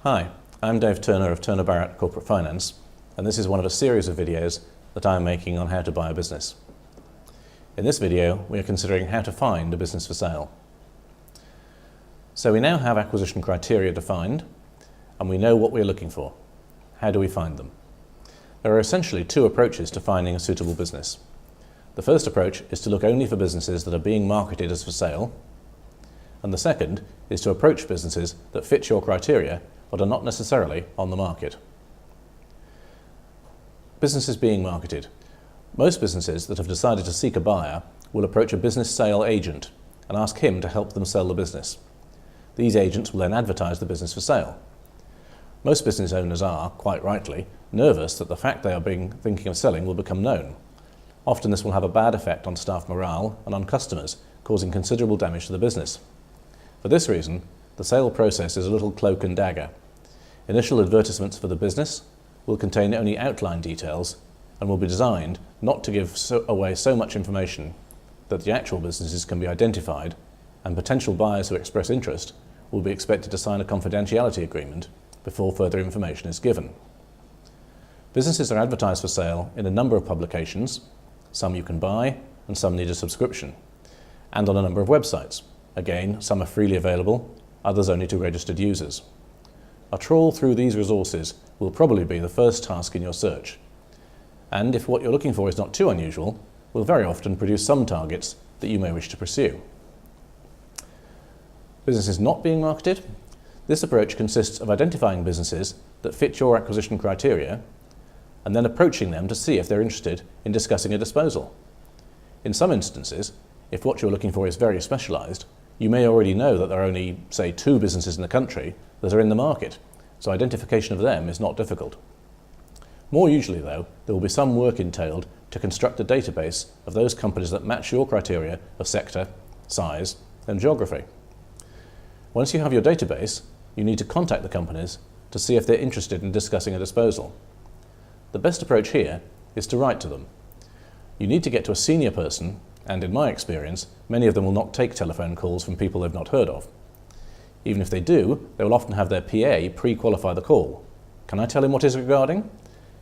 Hi, I'm Dave Turner of Turner Barratt Corporate Finance, and this is one of a series of videos that I am making on how to buy a business. In this video, we are considering how to find a business for sale. So we now have acquisition criteria defined, and we know what we're looking for. How do we find them? There are essentially two approaches to finding a suitable business. The first approach is to look only for businesses that are being marketed as for sale, and the second is to approach businesses that fit your criteria but are not necessarily on the market. Businesses being marketed. Most businesses that have decided to seek a buyer will approach a business sale agent and ask him to help them sell the business. These agents will then advertise the business for sale. Most business owners are, quite rightly, nervous that the fact they are thinking of selling will become known. Often this will have a bad effect on staff morale and on customers, causing considerable damage to the business. For this reason, the sale process is a little cloak and dagger. Initial advertisements for the business will contain only outline details and will be designed not to give away so much information that the actual businesses can be identified, and potential buyers who express interest will be expected to sign a confidentiality agreement before further information is given. Businesses are advertised for sale in a number of publications. Some you can buy and some need a subscription, and on a number of websites. Again, some are freely available, others only to registered users. A trawl through these resources will probably be the first task in your search, and if what you're looking for is not too unusual, will very often produce some targets that you may wish to pursue. Businesses not being marketed. This approach consists of identifying businesses that fit your acquisition criteria and then approaching them to see if they're interested in discussing a disposal. In some instances, if what you're looking for is very specialised, you may already know that there are only, say, 2 businesses in the country that are in the market, so identification of them is not difficult. More usually, though, there will be some work entailed to construct a database of those companies that match your criteria of sector, size, and geography. Once you have your database, you need to contact the companies to see if they're interested in discussing a disposal. The best approach here is to write to them. You need to get to a senior person, and in my experience, many of them will not take telephone calls from people they've not heard of. Even if they do, they will often have their PA pre-qualify the call. Can I tell him what is regarding?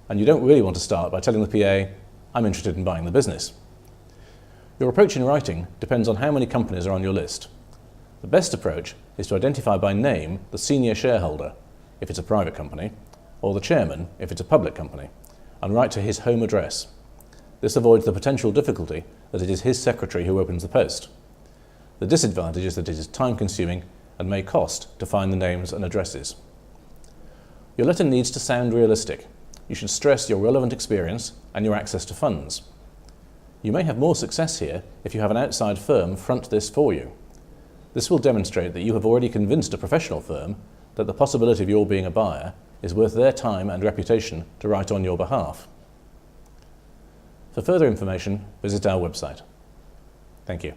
And you don't really want to start by telling the PA, I'm interested in buying the business. Your approach in writing depends on how many companies are on your list. The best approach is to identify by name the senior shareholder, if it's a private company, or the chairman, if it's a public company, and write to his home address. This avoids the potential difficulty that it is his secretary who opens the post. The disadvantage is that it is time-consuming and may cost to find the names and addresses. Your letter needs to sound realistic. You should stress your relevant experience and your access to funds. You may have more success here if you have an outside firm front this for you. This will demonstrate that you have already convinced a professional firm that the possibility of your being a buyer is worth their time and reputation to write on your behalf. For further information, visit our website. Thank you.